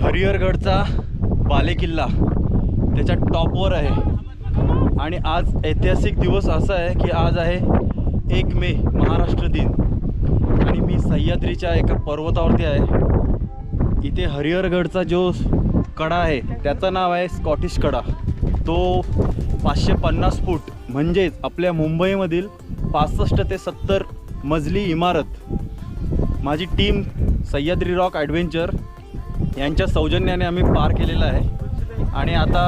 हरिहरगडचा बालेकिल्ला त्याच्या टॉपवर आहे आणि आज ऐतिहासिक दिवस असा आहे की आज आहे 1 मे महाराष्ट्र दिन आणि मी सह्याद्रीच्या एका पर्वतावरती आहे। इथे हरिहरगडचा जो कडा आहे त्याचं नाव आहे स्कॉटिश कडा। तो 550 फूट म्हणजेच आपल्या मुंबईमधील 65 ते 70 मजली इमारत माझी टीम सह्याद्री रॉक ॲडव्हेंचर यांच्या सौजन्याने आम्ही पार केलेला आहे आणि आता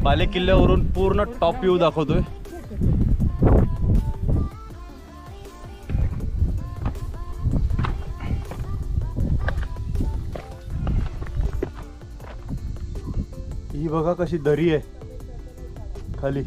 बालेकिल्ल्यावरून पूर्ण टॉप व्ह्यू दाखवतोय। ही बघा कशी दरी आहे खाली।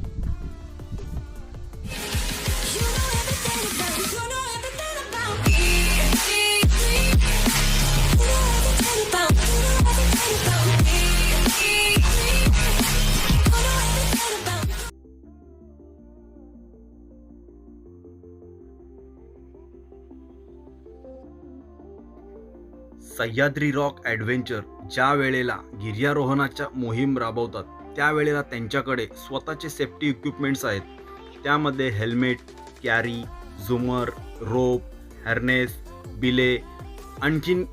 सह्याद्री रॉक ॲडव्हेंचर ज्या वेळेला गिर्यारोहणाच्या मोहीम राबवतात त्यावेळेला त्यांच्याकडे स्वतःचे सेफ्टी इक्विपमेंट्स आहेत। त्यामध्ये हेल्मेट, कॅरी, झुमर, रोप, हॅर्नेस, बिले, आणखीन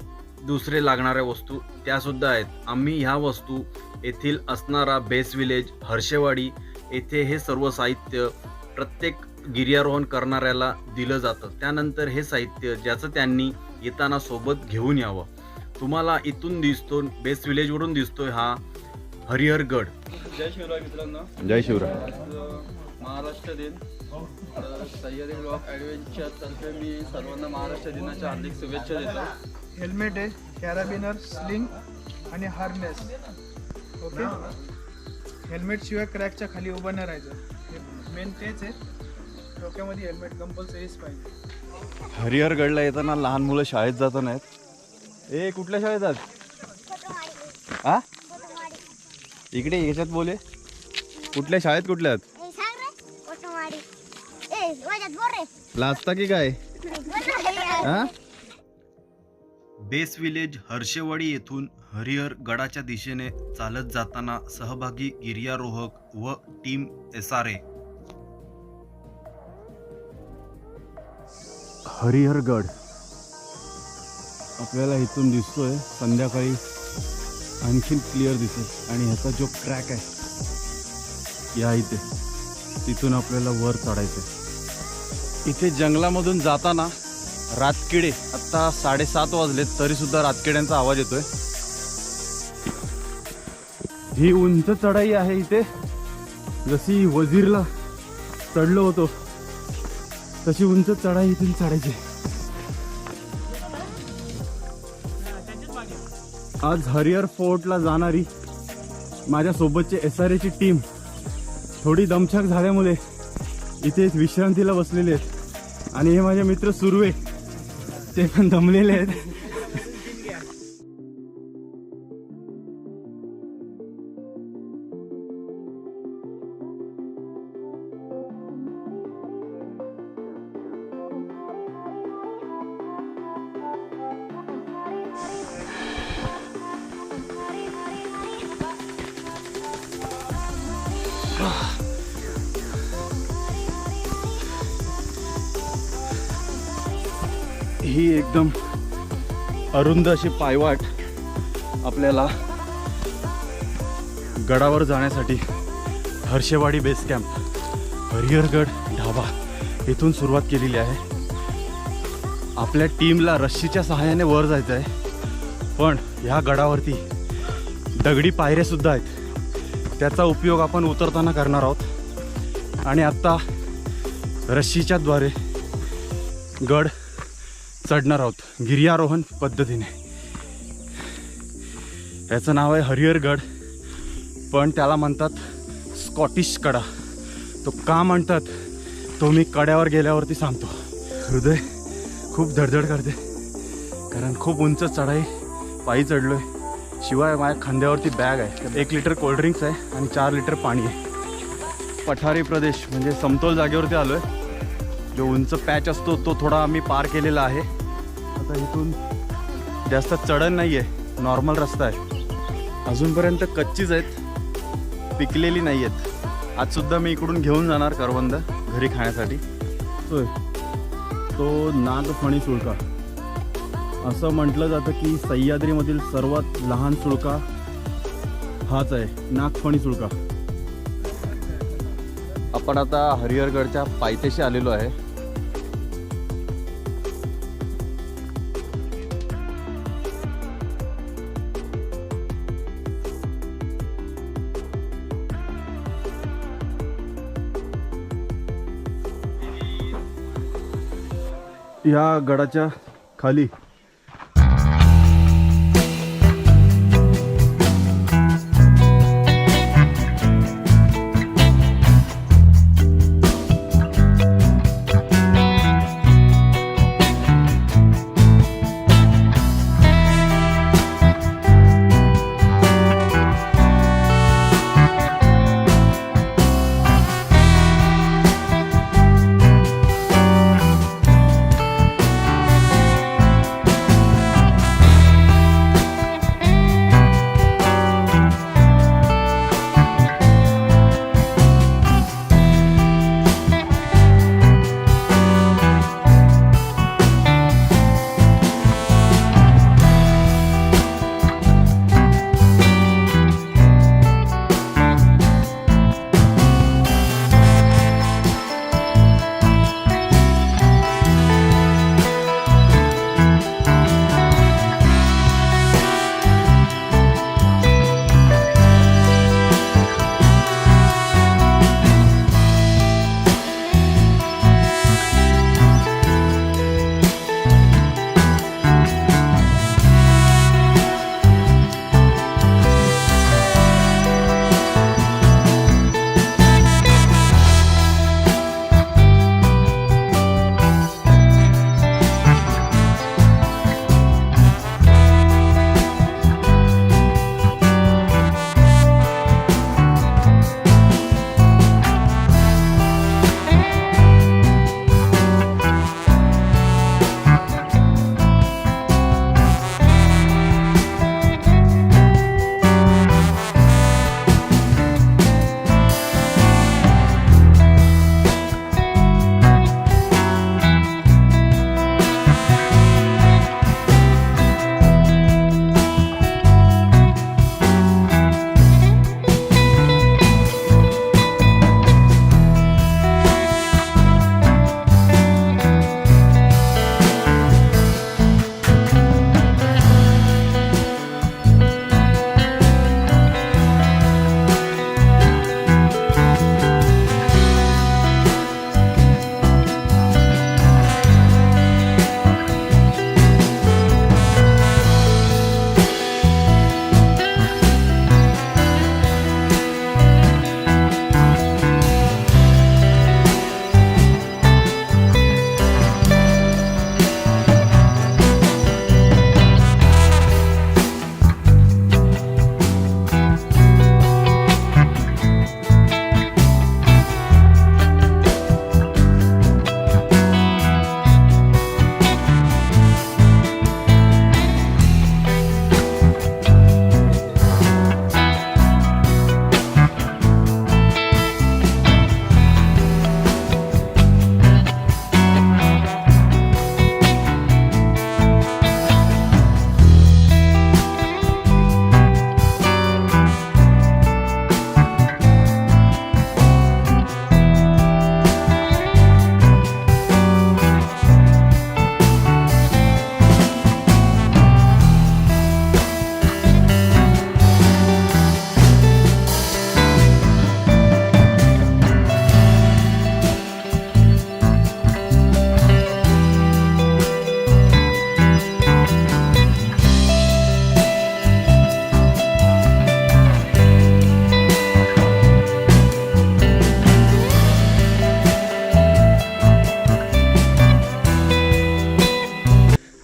दुसरे लागणाऱ्या वस्तू त्यासुद्धा आहेत। आम्ही ह्या वस्तू येथील असणारा बेस विलेज हर्षेवाडी येथे हे सर्व साहित्य प्रत्येक गिर्यारोहण करणाऱ्याला दिलं जातं। त्यानंतर हे साहित्य ज्याचं त्यांनी येताना सोबत घेऊन यावं। तुम्हाला इथून दिसतो बेस विलेजवरून दिसतोय हा हरिहरगड। जय शिवराय मित्रांनो। जय शिवराय। महाराष्ट्र दिन सह्याद्री रॉक ॲडव्हेंचर तर्फे मी सर्वांना महाराष्ट्र दिनाच्या हार्दिक शुभेच्छा देतो। हेल्मेट आहे, कॅराबिनर, स्लिंग आणि हार्नेस। ओके, हेल्मेट शिवाय क्रॅकच्या खाली उभं नाही राहायचं, मेन तेच आहे। डोक्यामध्ये हेल्मेट कंपल्सरीच पाहिजे। हरिहरगडला येताना लहान मुलं शाळेत जात नाहीत। कुठल्या शाळेत जात? हा इकडे याच्यात बोले कुठल्या शाळेत कुठल्यात लाजता की काय? बेस विलेज हर्षेवाडी येथून हरिहरगडाच्या दिशेने चालत जाताना सहभागी गिर्यारोहक व टीम SRA। हरिहरगड आपल्याला इथून दिसतोय, संध्याकाळी आणखीन क्लिअर दिसेल आणि ह्याचा जो ट्रॅक आहे या इथे तिथून आपल्याला वर चढायचं। इथे जंगलामधून जाताना रातकिडे, आत्ता 7:30 वाजलेत तरी सुद्धा रातकिड्यांचा आवाज येतोय। ही उंच चढाई आहे इथे, जशी वजीरला चढलो होतो तशी उंच चढाई इथून चढायची। आज हरिहर फोर्टला जाणारी माझ्या सोबतची SRA ची टीम थोडी दमछाक झाल्यामुळे इथे विश्रांतीला बसलेले आहेत आणि हे माझे मित्र सुर्वे ते पण दमलेले आहेत। ही एकदम अरुंद अशी पायवाट आपल्याला गडावर जाण्यासाठी हर्षेवाडी बेस कॅम्प हरिहरगड ढाबा इथून सुरुवात केलेली आहे। आपल्या टीमला रस्सीच्या सहाय्याने वर जायचं आहे, पण ह्या गडावरती दगडी पायऱ्या सुद्धा आहेत, त्याचा उपयोग आपण उतरताना करणार आहोत आणि आत्ता रस्सीच्या द्वारे गड चढणार आहोत गिर्यारोहण पद्धतीने। याचं नाव आहे हरिहरगड, पण त्याला म्हणतात स्कॉटिश कडा। तो का म्हणतात तो मी कड्यावर गेल्यावरती सांगतो। हृदय खूप धडधड करते कारण खूप उंच चढाई पायी चढलोय। शिवाय माझ्या खांद्यावरती बॅग आहे, 1 लिटर कोल्ड्रिंक्स आहे आणि 4 लिटर पाणी आहे। पठारी प्रदेश म्हणजे समतोल जागेवरती आलो आहे। जो उंच पॅच असतो तो थोडा आम्ही पार केलेला आहे। आता इथून जास्त चढण नाही आहे, नॉर्मल रस्ता आहे अजूनपर्यंत कच्चीच आहेत, पिकलेली नाही आहेत. आजसुद्धा मी इकडून घेऊन जाणार करवंद घरी खाण्यासाठी. तो नागफणी सुळका. असं म्हटलं जातं की सह्याद्रीमधील सर्वात लहान सुळका हाच आहे, नागफणी सुळका. आपण आता हरिहरगडच्या पायथ्याशी आलेलो आहे. या गडाच्या खाली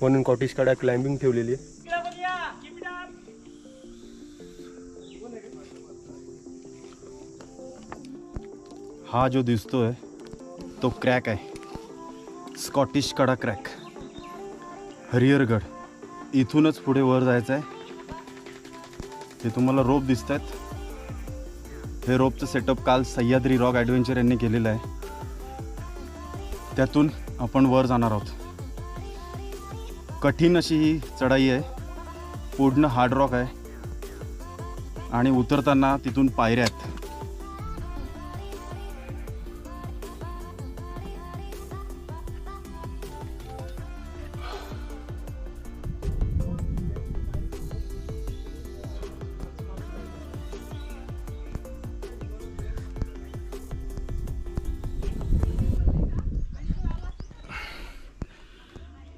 म्हणून कॉटेज कडा क्लाइम्बिंग ठेवलेली आहे. हा जो दिसतोय तो क्रॅक आहे, स्कॉटिश कडा क्रॅक. हरिहरगड इथूनच पुढे वर जायचं आहे. हे तुम्हाला रोप दिसत आहेत. हे रोपचं सेटअप काल सह्याद्री रॉक ॲडव्हेंचर यांनी केलेलं आहे. त्यातून आपण वर जाणार आहोत. कठीण अशी ही चढाई आहे. पूर्ण हार्ड रॉक आहे आणि उतरताना तिथून पायऱ्या आहेत.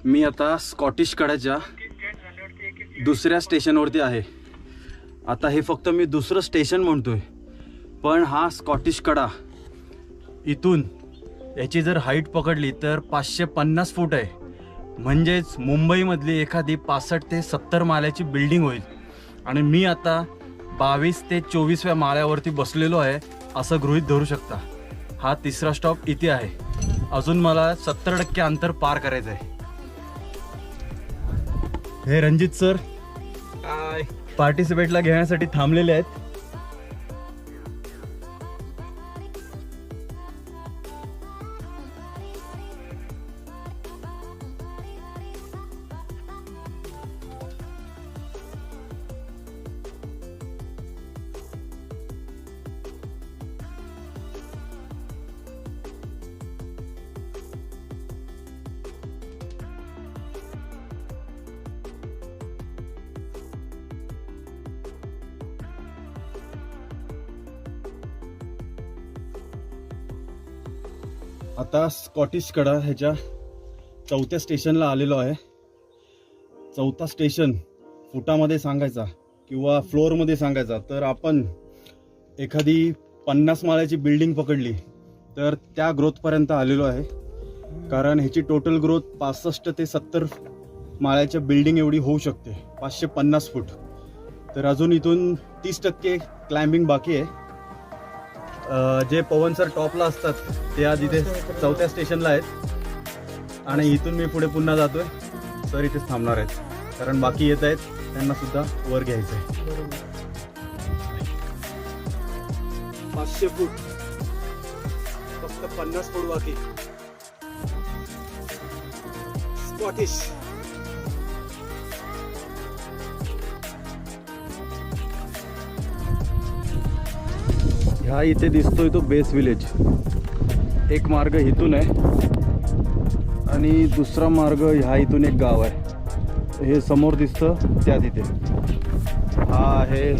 मी आता स्कॉटिश कड्याच्या दुसऱ्या स्टेशनवरती आहे. आता हे फक्त मी दुसरं स्टेशन म्हणतोय, पण हा स्कॉटिश कडा इथून याची जर हाईट पकडली तर 550 फूट आहे. म्हणजेच मुंबईमधली एखादी 65 ते 70 माळ्याची बिल्डिंग होईल. आणि मी आता 22 ते 24व्या माळ्यावरती बसलेलो आहे असं गृहीत धरू शकता. हा तिसरा स्टॉप इथे आहे. अजून मला 70% अंतर पार करायचं आहे. हे रणजित सर पार्टिसिपेटला घेण्यासाठी थांबलेले आहेत. आता स्कॉटिश कडा ह्याच्या 4थ्या स्टेशनला आलेलो आहे. 4था स्टेशन फुटामध्ये सांगायचा किंवा फ्लोअरमध्ये सांगायचा तर आपण एखादी 50 माळ्याची बिल्डिंग पकडली तर त्या ग्रोथपर्यंत आलेलो आहे. कारण ह्याची टोटल ग्रोथ 65 ते 70 माळ्याच्या बिल्डिंग एवढी होऊ शकते. 550 फूट. तर अजून इथून 30% क्लाइम्बिंग बाकी आहे. जे पवन सर टॉपला असतात ते आज इथे 4थ्या स्टेशनला आहेत आणि इथून मी पुढे पुन्हा जातोय. सर इथेच थांबणार आहेत कारण बाकी येत आहेत, त्यांना सुद्धा वर घ्यायचं आहे. 500 फूट फक्त 50 फूट बाकी. स्कॉटिश ह्या इथे दिसतोय तो बेस विलेज. एक मार्ग इथून आहे आणि दुसरा मार्ग ह्या इथून एक गाव आहे. हे समोर दिसतं त्या तिथे हा आहे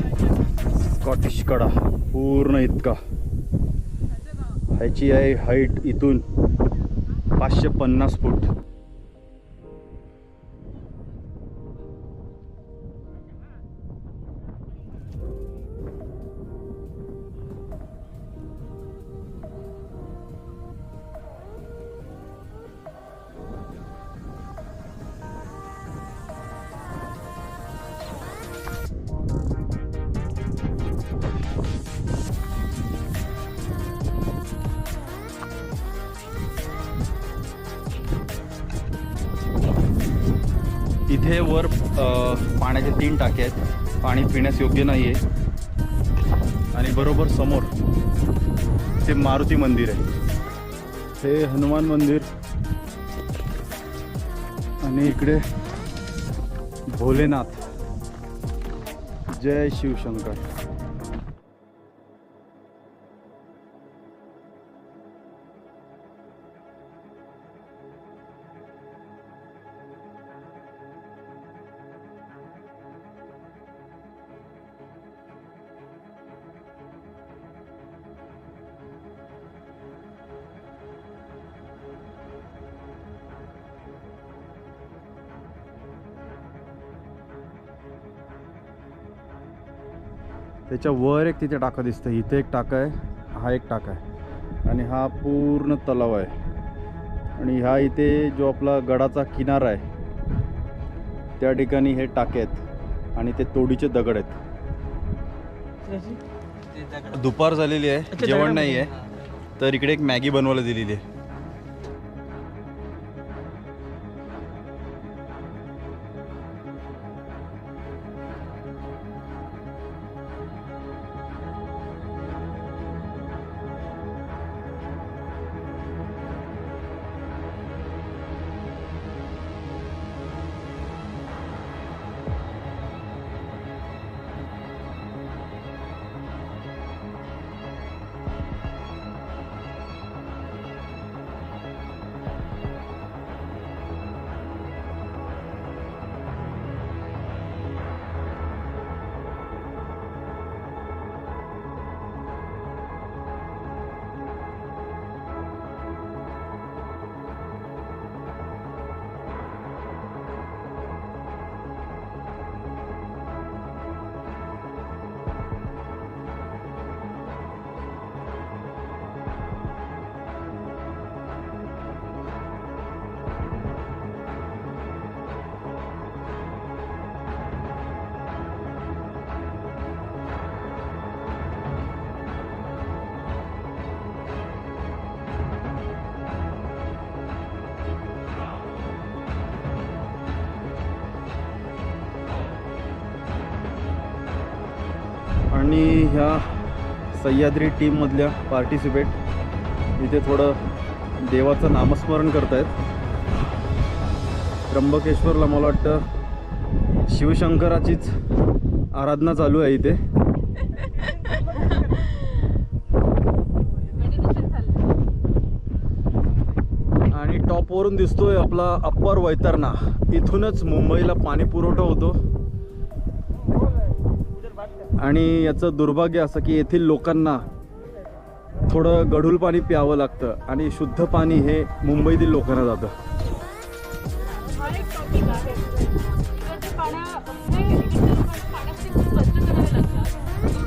स्कॉटिश कडा. पूर्ण इतका ह्याची आहे हाईट इथून 550 फूट. इथे वर पाण्याचे 3 टाके आहेत. पाणी पिण्यास योग्य नाही आहे. आणि बरोबर समोर ते मारुती मंदिर आहे. हे हनुमान मंदिर आणि इकडे भोलेनाथ. जय शिवशंकर. त्याच्या वर एक तिथे टाका दिसतं. इथे एक टाका आहे, हा एक टाका आहे आणि हा पूर्ण तलाव आहे. आणि ह्या इथे जो आपला गडाचा किनारा आहे त्या ठिकाणी हे टाके आहेत आणि ते तोडीचे दगड आहेत. दुपार झालेली आहे, जेवण नाही आहे, तर इकडे एक मॅगी बनवायला दिलेली आहे. आणि ह्या सह्याद्री टीममधल्या पार्टिसिपेट इथे थोडं देवाचं नामस्मरण करतायत. त्र्यंबकेश्वरला मला वाटतं शिवशंकराचीच आराधना चालू आहे इथे. आणि टॉपवरून दिसतोय आपला अप्पर वैतरणा. इथूनच मुंबईला पाणी पुरवठा होतो. आणि याचं दुर्भाग्य असं की येथील लोकांना थोडं गढूळ पाणी प्यावं लागतं आणि शुद्ध पाणी हे मुंबईतील लोकांना जातं. हा एक टॉपिक आहे. इकडचे पाण्यासाठी खूप कष्ट करावे लागतात.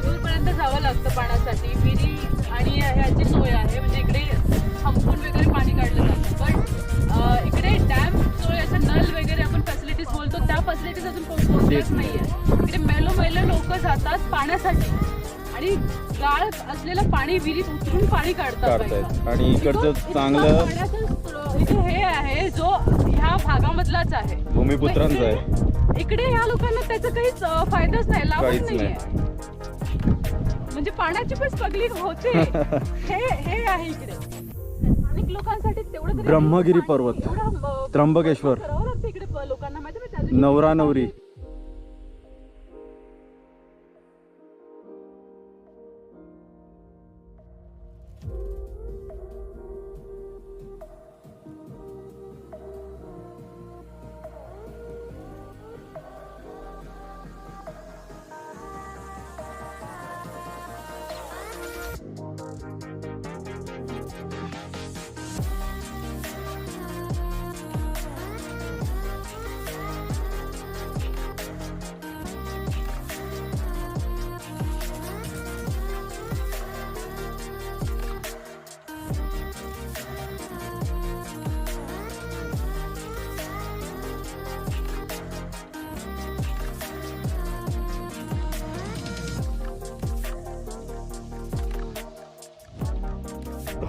दूरपर्यंत जावं लागतं पाण्यासाठी. विहिरी आणि ह्याची सोय आहे, म्हणजे इकडे थांबून वगैरे पाणी काढलं जातं. पण इकडे डॅम सोय, असं नल वगैरे आपण फॅसिलिटीज बोलतो, त्या फॅसिलिटीज अजून पोहोचल्याच नाही आहे. इकडे मैलो लोक जातात पाण्यासाठी आणि गाळ असलेलं पाणी विहिरीत उतरून पाणी काढतात. आणि इकडचं चांगलं इथे हे आहे जो ह्या भागामधलाच आहे, भूमिपुत्रांचं आहे. इकडे ह्या लोकांना त्याचा काहीच फायदाच नाही, लाभच काहीच नाहीये. म्हणजे पाण्याची पण स्ट्रगलिंग होते. हे आहे इकडे अनेक लोकांसाठी तेवढं तरी ब्रह्मगिरी पर्वत, एवढं, त्र्यंबकेश्वर, करावं लागतं इकडे लोकांना. माहिती आहे त्या दिवशी नवरा नवरी.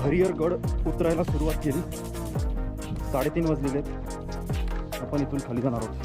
हरिहरगड उतरायला सुरुवात केली. 3:30 वाजलेले आहेत. आपण इथून खाली जाणार आहोत.